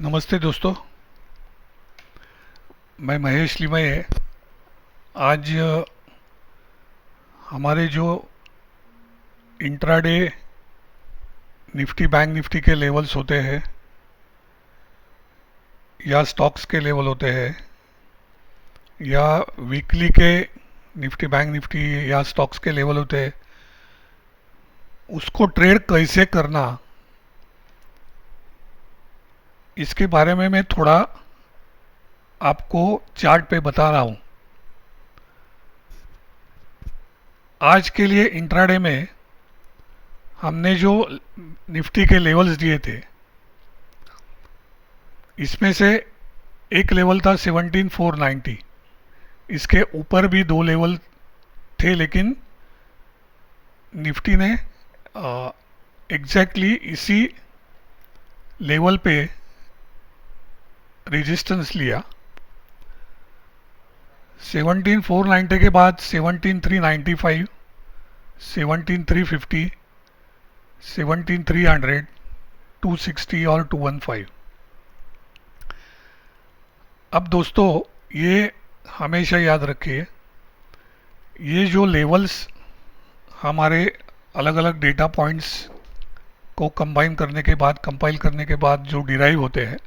नमस्ते दोस्तों। मैं महेश लिमये। आज हमारे जो इंट्राडे निफ्टी बैंक निफ्टी के लेवल्स होते हैं या स्टॉक्स के लेवल होते हैं या वीकली के निफ्टी बैंक निफ्टी या स्टॉक्स के लेवल होते हैं, उसको ट्रेड कैसे करना, इसके बारे में मैं थोड़ा आपको चार्ट पे बता रहा हूँ। आज के लिए इंट्राडे में हमने जो निफ्टी के लेवल्स दिए थे, इसमें से एक लेवल था 17,490। इसके ऊपर भी दो लेवल थे, लेकिन निफ्टी ने एग्जैक्टली इसी लेवल पे रेजिस्टेंस लिया। 17,490 के बाद 17,395, 17,350, 17,300, 260 और 215। अब दोस्तों, ये हमेशा याद रखिए, ये जो लेवल्स हमारे अलग अलग डेटा पॉइंट्स को कंबाइन करने के बाद, कंपाइल करने के बाद जो डिराइव होते हैं,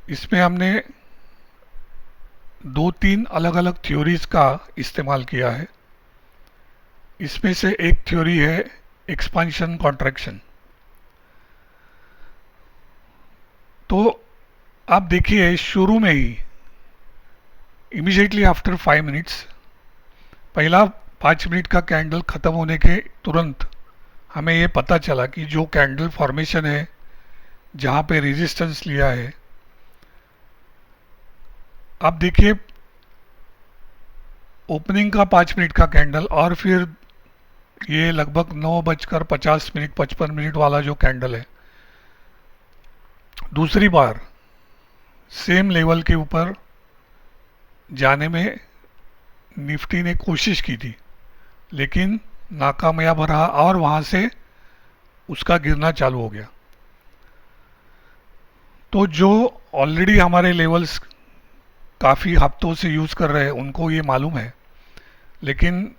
इसमें हमने दो तीन अलग अलग थ्योरीज का इस्तेमाल किया है। इसमें से एक थ्योरी है एक्सपांशन कॉन्ट्रैक्शन। तो आप देखिए, शुरू में ही इमीडिएटली आफ्टर 5 मिनट्स, पहला 5 मिनट का कैंडल ख़त्म होने के तुरंत हमें ये पता चला कि जो कैंडल फॉर्मेशन है, जहाँ पे रेजिस्टेंस लिया है, आप देखिए ओपनिंग का 5 मिनट का कैंडल और फिर ये लगभग 9:50 55 वाला जो कैंडल है, दूसरी बार सेम लेवल के ऊपर जाने में निफ्टी ने कोशिश की थी, लेकिन नाकामयाब रहा और वहाँ से उसका गिरना चालू हो गया। तो जो ऑलरेडी हमारे लेवल्स काफ़ी हफ्तों से यूज़ कर रहे हैं, उनको ये मालूम है, लेकिन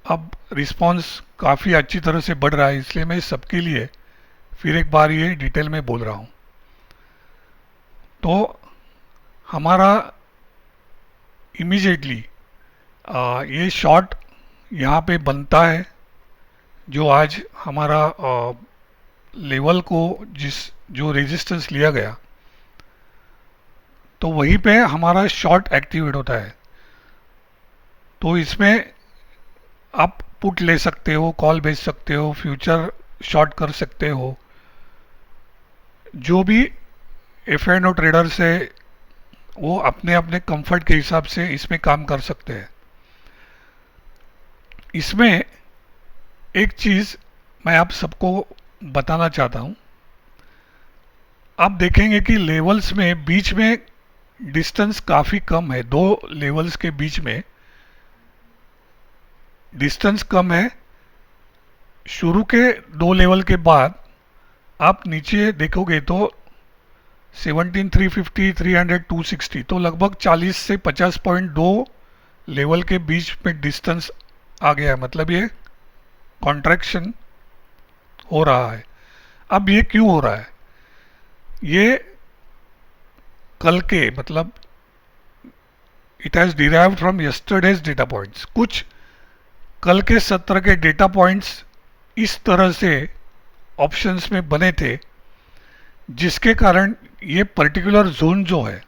अब रिस्पांस काफ़ी अच्छी तरह से बढ़ रहा है, इसलिए मैं सबके लिए फिर एक बार ये डिटेल में बोल रहा हूँ। तो हमारा इमीडिएटली ये शॉर्ट यहाँ पे बनता है, जो आज हमारा लेवल को जो रेजिस्टेंस लिया गया, तो वहीं पे हमारा शॉर्ट एक्टिवेट होता है। तो इसमें आप पुट ले सकते हो, कॉल बेच सकते हो, फ्यूचर शॉर्ट कर सकते हो। जो भी एफ एंड ओ ट्रेडर्स है, वो अपने अपने कंफर्ट के हिसाब से इसमें काम कर सकते हैं। इसमें एक चीज़ मैं आप सबको बताना चाहता हूँ। आप देखेंगे कि लेवल्स में बीच में डिस्टेंस काफ़ी कम है, दो लेवल्स के बीच में डिस्टेंस कम है। शुरू के दो लेवल के बाद आप नीचे देखोगे तो 17,350, 300, 260, तो लगभग 40 से 50 पॉइंट दो लेवल के बीच में डिस्टेंस आ गया है। मतलब ये कॉन्ट्रैक्शन हो रहा है। अब ये क्यों हो रहा है? ये कल के, मतलब it has derived from yesterday's data points. कुछ कल के सत्र के डेटा पॉइंट्स इस तरह से ऑप्शंस में बने थे, जिसके कारण ये पर्टिकुलर जोन जो है,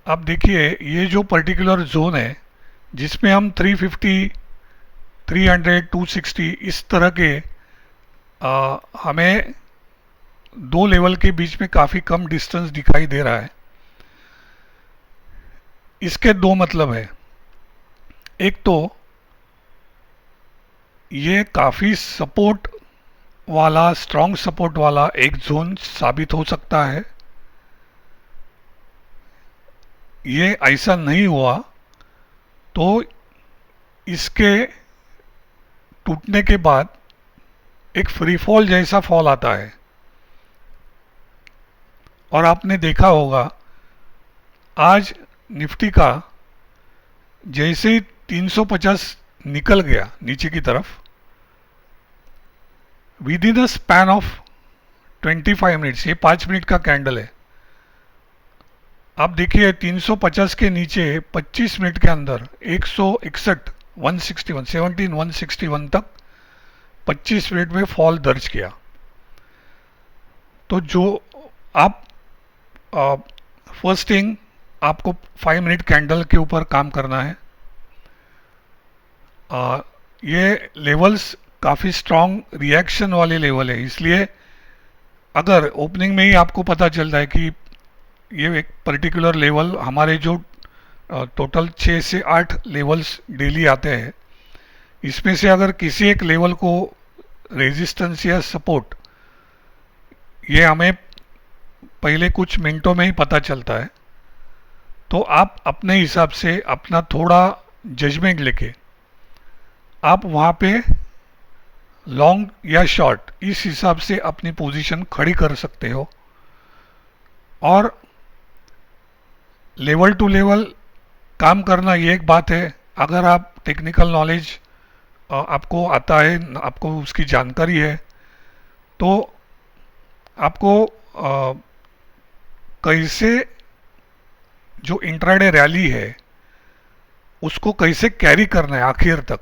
आप देखिए ये जो पर्टिकुलर जोन है, जिसमें हम 350, 300, 260 इस तरह के हमें दो लेवल के बीच में काफ़ी कम डिस्टेंस दिखाई दे रहा है। इसके दो मतलब है। एक तो ये काफ़ी सपोर्ट वाला, स्ट्रॉन्ग सपोर्ट वाला एक जोन साबित हो सकता है। ये ऐसा नहीं हुआ तो इसके टूटने के बाद एक फ्री फॉल जैसा फॉल आता है। और आपने देखा होगा आज निफ्टी का जैसे ही 350 निकल गया नीचे की तरफ, with in a span of 25 minutes, ये 5 मिनट का कैंडल है, आप देखिए 350 के नीचे 25 मिनट के अंदर 161 161 171 तक 25 मिनट में फॉल दर्ज किया। तो जो आप फर्स्ट थिंग आपको 5 मिनट कैंडल के ऊपर काम करना है। ये लेवल्स काफ़ी स्ट्रॉन्ग रिएक्शन वाले लेवल है, इसलिए अगर ओपनिंग में ही आपको पता चल रहा है कि ये एक पर्टिकुलर लेवल, हमारे जो टोटल 6 से 8 लेवल्स डेली आते हैं, इसमें से अगर किसी एक लेवल को रेजिस्टेंस या सपोर्ट, ये हमें पहले कुछ मिनटों में ही पता चलता है, तो आप अपने हिसाब से अपना थोड़ा जजमेंट लेके आप वहाँ पे लॉन्ग या शॉर्ट इस हिसाब से अपनी पोजीशन खड़ी कर सकते हो। और लेवल टू लेवल काम करना ये एक बात है, अगर आप टेक्निकल नॉलेज आपको आता है, आपको उसकी जानकारी है, तो आपको कैसे जो इंट्राडे रैली है उसको कैसे कैरी करना है आखिर तक,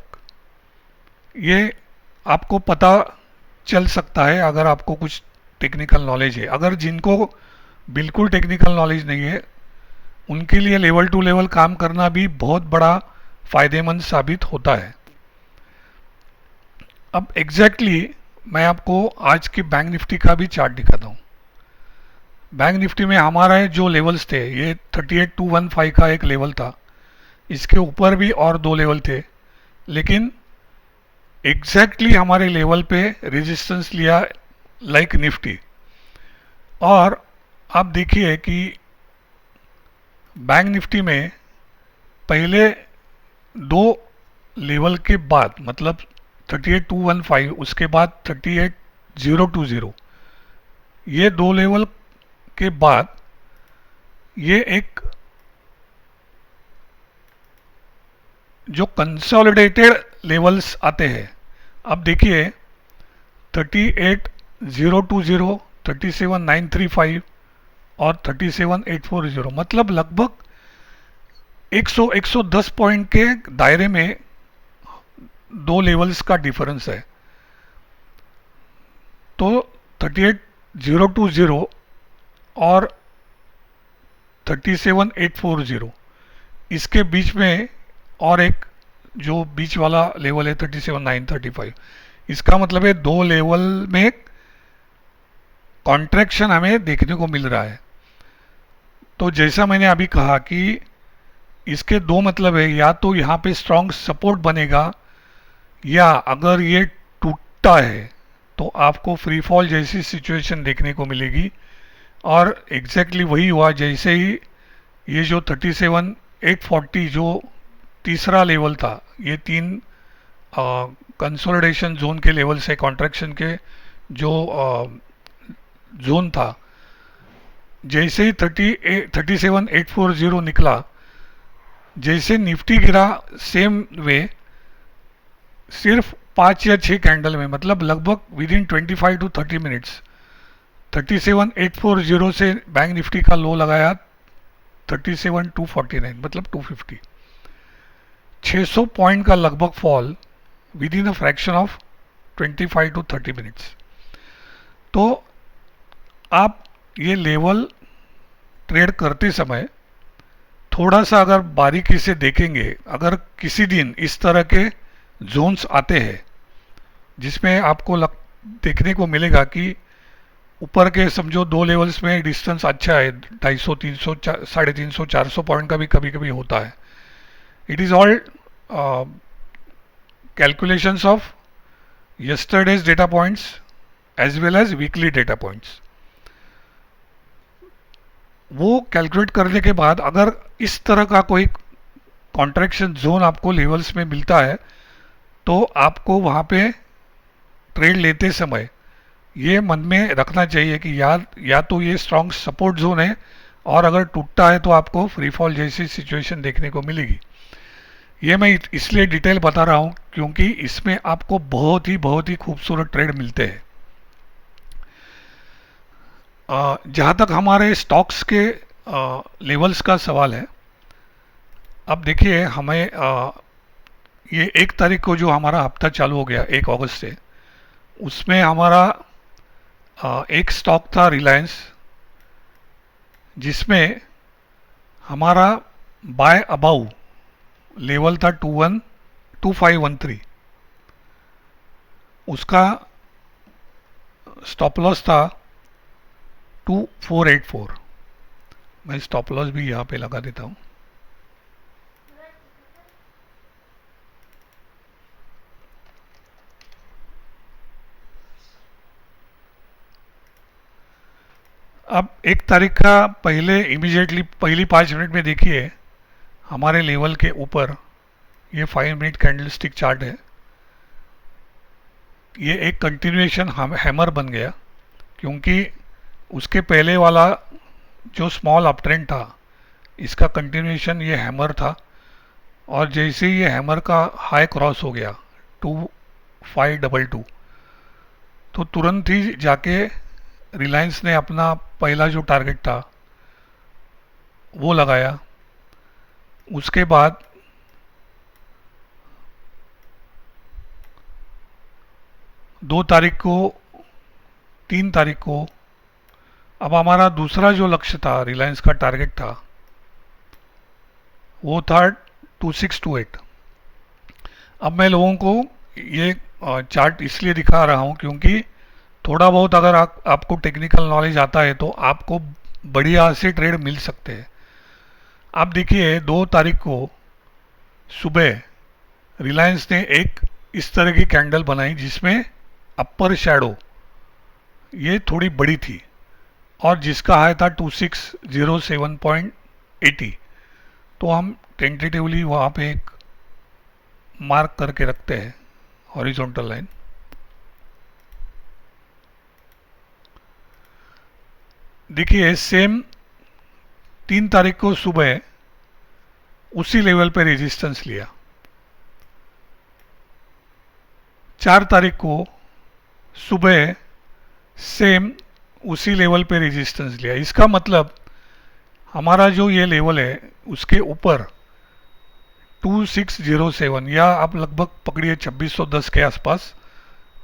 ये आपको पता चल सकता है अगर आपको कुछ टेक्निकल नॉलेज है। अगर जिनको बिल्कुल टेक्निकल नॉलेज नहीं है, उनके लिए लेवल टू लेवल काम करना भी बहुत बड़ा फायदेमंद साबित होता है। अब एग्जैक्टली मैं आपको आज की बैंक निफ्टी का भी चार्ट दिखाता हूँ। बैंक निफ्टी में हमारा जो लेवल्स थे, ये 38215 का एक लेवल था, इसके ऊपर भी और 2 लेवल थे, लेकिन एग्जैक्टली हमारे लेवल पे रेजिस्टेंस लिया लाइक निफ्टी। और आप देखिए कि बैंक निफ्टी में पहले 2 लेवल के बाद, मतलब 38215, उसके बाद 38020, ये 2 लेवल के बाद ये एक जो कंसोलिडेटेड लेवल्स आते हैं, अब देखिए 38020, 37935 और 37840, मतलब लगभग 110 पॉइंट के दायरे में 2 लेवल्स का डिफरेंस है। तो 38020 और 37840, इसके बीच में और एक जो बीच वाला लेवल है 37935, इसका मतलब है 2 लेवल में कॉन्ट्रैक्शन हमें देखने को मिल रहा है। तो जैसा मैंने अभी कहा कि इसके 2 मतलब है, या तो यहाँ पे स्ट्रॉन्ग सपोर्ट बनेगा, या अगर ये टूटता है तो आपको फ्री फॉल जैसी सिचुएशन देखने को मिलेगी। और एग्जैक्टली वही हुआ, जैसे ही ये जो 37840 जो तीसरा लेवल था, ये 3 कंसोलिडेशन जोन के लेवल से कॉन्ट्रैक्शन के जो जोन था, जैसे ही 37840 निकला, जैसे निफ्टी गिरा, सेम वे सिर्फ 5 या 6 कैंडल में, मतलब लगभग विद इन 25 to 30 मिनट्स 37840 से बैंक निफ्टी का लो लगाया 37249, मतलब 250, 600 पॉइंट का लगभग fall with in a fraction of 25 to 30 minutes. तो आप ये लेवल ट्रेड करते समय थोड़ा सा अगर बारीकी से देखेंगे, अगर किसी दिन इस तरह के जोन्स आते हैं जिसमें आपको देखने को मिलेगा कि ऊपर के समझो 2 लेवल्स में डिस्टेंस अच्छा है, 250, 300, 350, 400 पॉइंट का भी कभी कभी होता है। It is all calculations of yesterday's data points as well as weekly data points. वो कैलकुलेट करने के बाद अगर इस तरह का कोई कॉन्ट्रैक्शन जोन आपको लेवल्स में मिलता है, तो आपको वहाँ पे ट्रेड लेते समय ये मन में रखना चाहिए कि या तो ये स्ट्रॉन्ग सपोर्ट जोन है, और अगर टूटता है तो आपको फ्री फॉल जैसी सिचुएशन देखने को मिलेगी। ये मैं इसलिए डिटेल बता रहा हूँ क्योंकि इसमें आपको बहुत ही खूबसूरत ट्रेड मिलते हैं। जहाँ तक हमारे स्टॉक्स के लेवल्स का सवाल है, अब देखिए हमें ये 1 तारीख को जो हमारा हफ्ता चालू हो गया 1 अगस्त से, उसमें हमारा एक स्टॉक था रिलायंस, जिसमें हमारा बाय अबाउ लेवल था 2513, उसका स्टॉप लॉस था 2484। मैं स्टॉप लॉस भी यहाँ पे लगा देता हूँ। अब 1 तारीख का पहले इमीडिएटली पहली 5 मिनट में देखिए हमारे लेवल के ऊपर ये 5 मिनट कैंडलस्टिक चार्ट है। ये एक कंटिन्यूएशन हैमर बन गया, क्योंकि उसके पहले वाला जो स्मॉल अप ट्रेंड था, इसका कंटिन्यूएशन ये हैमर था। और जैसे ही ये हैमर का हाई क्रॉस हो गया 2522, तो तुरंत ही जाके रिलायंस ने अपना पहला जो टारगेट था वो लगाया। उसके बाद 2 तारीख को, 3 तारीख को, अब हमारा दूसरा जो लक्ष्य था, रिलायंस का टारगेट था, वो था 2628। अब मैं लोगों को ये चार्ट इसलिए दिखा रहा हूँ क्योंकि थोड़ा बहुत अगर आपको टेक्निकल नॉलेज आता है तो आपको बढ़िया से ट्रेड मिल सकते हैं। आप देखिए 2 तारीख को सुबह रिलायंस ने एक इस तरह की कैंडल बनाई जिसमें अपर शैडो ये थोड़ी बड़ी थी, और जिसका हाई था 2607.80। तो हम टेंटेटिवली वहाँ पे एक मार्क करके रखते हैं हॉरिजॉन्टल लाइन। देखिए सेम 3 तारीख को सुबह उसी लेवल पे रेजिस्टेंस लिया। 4 तारीख को सुबह सेम उसी लेवल पे रेजिस्टेंस लिया। इसका मतलब हमारा जो ये लेवल है उसके ऊपर 2607, या आप लगभग पकड़िए 2610 के आसपास,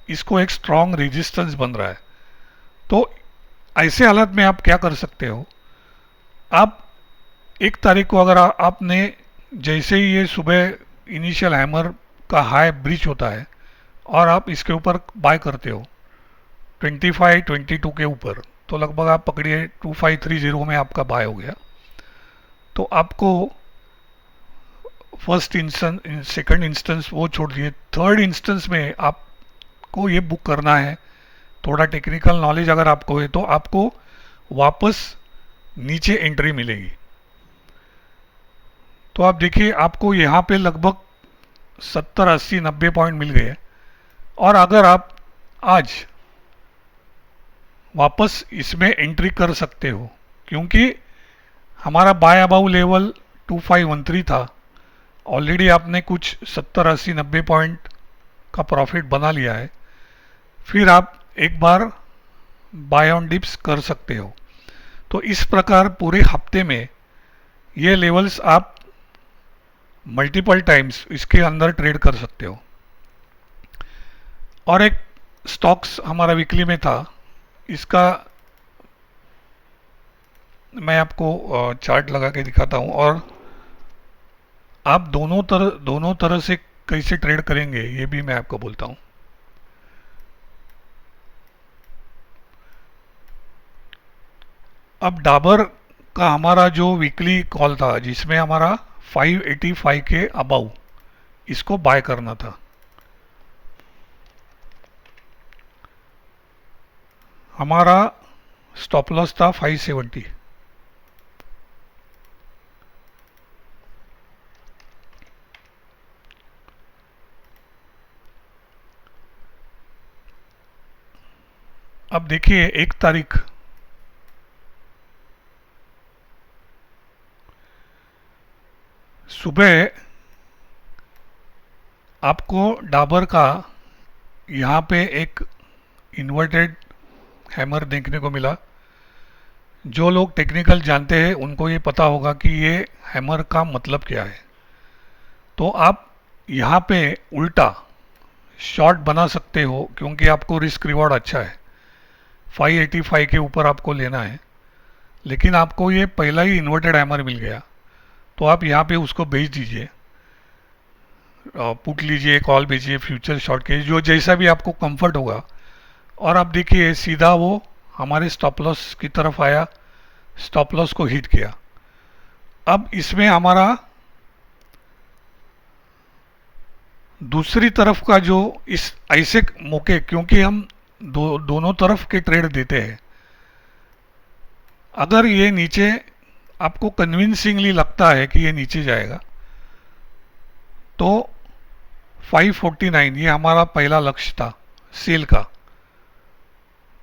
इसको एक स्ट्रॉन्ग रेजिस्टेंस बन रहा है। तो ऐसे हालत में आप क्या कर सकते हो, आप 1 तारीख को अगर आपने जैसे ही ये सुबह इनिशियल हैमर का हाई ब्रीच होता है और आप इसके ऊपर बाय करते हो 2522 के ऊपर, तो लगभग आप पकड़िए 2530 में आपका बाय हो गया। तो आपको फर्स्ट इंस्टेंस, सेकंड इंस्टेंस वो छोड़ दिए, थर्ड इंस्टेंस में आपको ये बुक करना है। थोड़ा टेक्निकल नॉलेज अगर आपको है तो आपको वापस नीचे एंट्री मिलेगी। तो आप देखिए आपको यहाँ पे लगभग 70 80 90 पॉइंट मिल गए। और अगर आप आज वापस इसमें एंट्री कर सकते हो, क्योंकि हमारा बाय अबाउ लेवल 2513 था, ऑलरेडी आपने कुछ 70 80 90 पॉइंट का प्रॉफिट बना लिया है, फिर आप एक बार बाय ऑन डिप्स कर सकते हो। तो इस प्रकार पूरे हफ्ते में ये लेवल्स आप मल्टीपल टाइम्स इसके अंदर ट्रेड कर सकते हो। और एक स्टॉक्स हमारा वीकली में था, इसका मैं आपको चार्ट लगा के दिखाता हूँ, और आप दोनों तरह से कैसे ट्रेड करेंगे ये भी मैं आपको बोलता हूँ। अब डाबर का हमारा जो वीकली कॉल था जिसमें हमारा 585 के अबाउ इसको बाय करना था, हमारा स्टॉप लॉस था 570। अब देखिए 1 तारीख सुबह आपको डाबर का यहाँ पे एक इन्वर्टेड हैमर देखने को मिला। जो लोग टेक्निकल जानते हैं उनको ये पता होगा कि ये हैमर का मतलब क्या है। तो आप यहाँ पे उल्टा शॉर्ट बना सकते हो क्योंकि आपको रिस्क रिवॉर्ड अच्छा है। 585 के ऊपर आपको लेना है, लेकिन आपको ये पहला ही इन्वर्टेड हैमर मिल गया तो आप यहाँ पे उसको बेच दीजिए, पुट लीजिए, कॉल भेजिए, फ्यूचर शॉर्ट के जो जैसा भी आपको कंफर्ट होगा। और आप देखिए सीधा वो हमारे स्टॉप लॉस की तरफ आया, स्टॉप लॉस को हिट किया। अब इसमें हमारा दूसरी तरफ का जो इस ऐसे मौके, क्योंकि हम दोनों तरफ के ट्रेड देते हैं, अगर ये नीचे आपको कन्विंसिंगली लगता है कि ये नीचे जाएगा तो 549 ये हमारा पहला लक्ष्य था सेल का,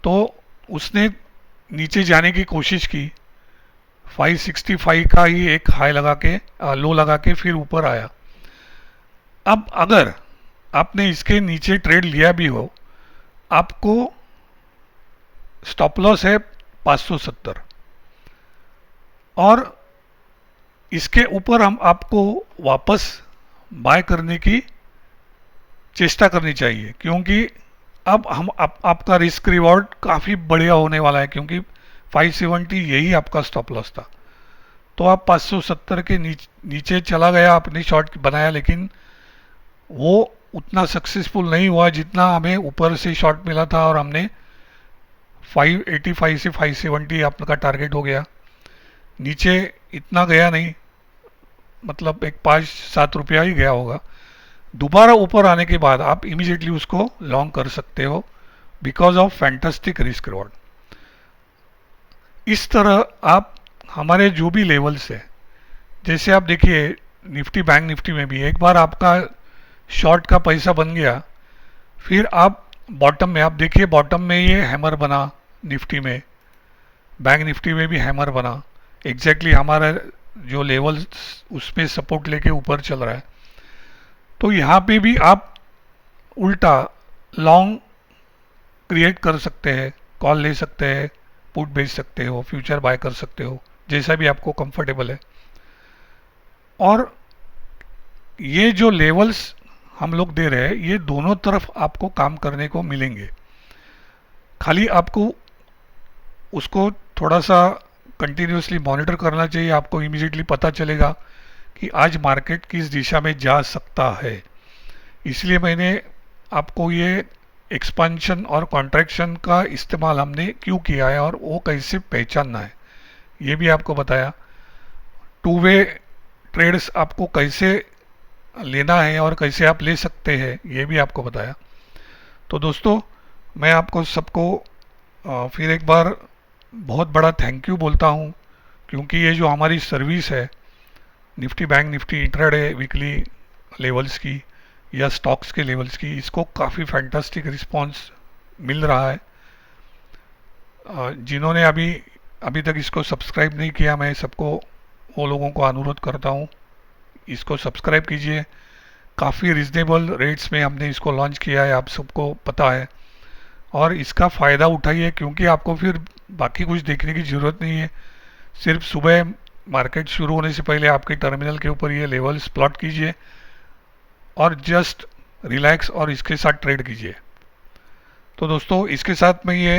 तो उसने नीचे जाने की कोशिश की। 565 का ही एक हाई लगा के लो लगा के फिर ऊपर आया। अब अगर आपने इसके नीचे ट्रेड लिया भी हो, आपको स्टॉप लॉस है 570 और इसके ऊपर हम आपको वापस बाय करने की चेष्टा करनी चाहिए, क्योंकि अब हम आपका रिस्क रिवॉर्ड काफ़ी बढ़िया होने वाला है, क्योंकि 570 यही आपका स्टॉप लॉस था। तो आप 570 के नीचे चला गया, आपने शॉर्ट बनाया, लेकिन वो उतना सक्सेसफुल नहीं हुआ जितना हमें ऊपर से शॉर्ट मिला था, और हमने 585 से 570 आपका टारगेट हो गया। नीचे इतना गया नहीं, मतलब एक 5-7 रुपया ही गया होगा। दोबारा ऊपर आने के बाद आप इमीडिएटली उसको लॉन्ग कर सकते हो because of fantastic risk reward. इस तरह आप हमारे जो भी लेवल्स है, जैसे आप देखिए निफ्टी बैंक निफ्टी में भी एक बार आपका शॉर्ट का पैसा बन गया, फिर आप बॉटम में, आप देखिए बॉटम में ये हैमर बना, निफ्टी में, बैंक निफ्टी में भी हैमर बना, एग्जैक्टली हमारा जो लेवल उसमें सपोर्ट लेके ऊपर चल रहा है। तो यहाँ पे भी आप उल्टा लॉन्ग क्रिएट कर सकते हैं, कॉल ले सकते हैं, पुट बेच सकते हो, फ्यूचर बाय कर सकते हो, जैसा भी आपको कंफर्टेबल है। और ये जो लेवल्स हम लोग दे रहे हैं, ये दोनों तरफ आपको काम करने को मिलेंगे। खाली आपको उसको थोड़ा सा कंटिन्यूसली मॉनिटर करना चाहिए। आपको इमीडिएटली पता चलेगा कि आज मार्केट किस दिशा में जा सकता है। इसलिए मैंने आपको ये एक्सपेंशन और कॉन्ट्रैक्शन का इस्तेमाल हमने क्यों किया है और वो कैसे पहचानना है ये भी आपको बताया। टू वे ट्रेड्स आपको कैसे लेना है और कैसे आप ले सकते हैं ये भी आपको बताया। तो दोस्तों, मैं आपको सबको फिर एक बार बहुत बड़ा थैंक यू बोलता हूँ, क्योंकि ये जो हमारी सर्विस है Nifty bank Nifty intraday weekly levels की या स्टॉक्स के लेवल्स की, इसको काफ़ी फैंटास्टिक रिस्पांस मिल रहा है। जिन्होंने अभी तक इसको सब्सक्राइब नहीं किया, मैं सबको वो लोगों को अनुरोध करता हूँ इसको सब्सक्राइब कीजिए। काफ़ी रिजनेबल रेट्स में हमने इसको लॉन्च किया है, आप सबको पता है, और इसका फ़ायदा उठाइए, क्योंकि आपको फिर बाकी कुछ देखने की ज़रूरत नहीं है। सिर्फ सुबह मार्केट शुरू होने से पहले आपके टर्मिनल के ऊपर ये लेवल्स प्लॉट कीजिए और जस्ट रिलैक्स और इसके साथ ट्रेड कीजिए। तो दोस्तों, इसके साथ मैं ये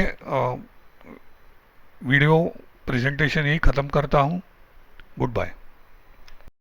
वीडियो प्रेजेंटेशन यही ख़त्म करता हूँ। Good bye.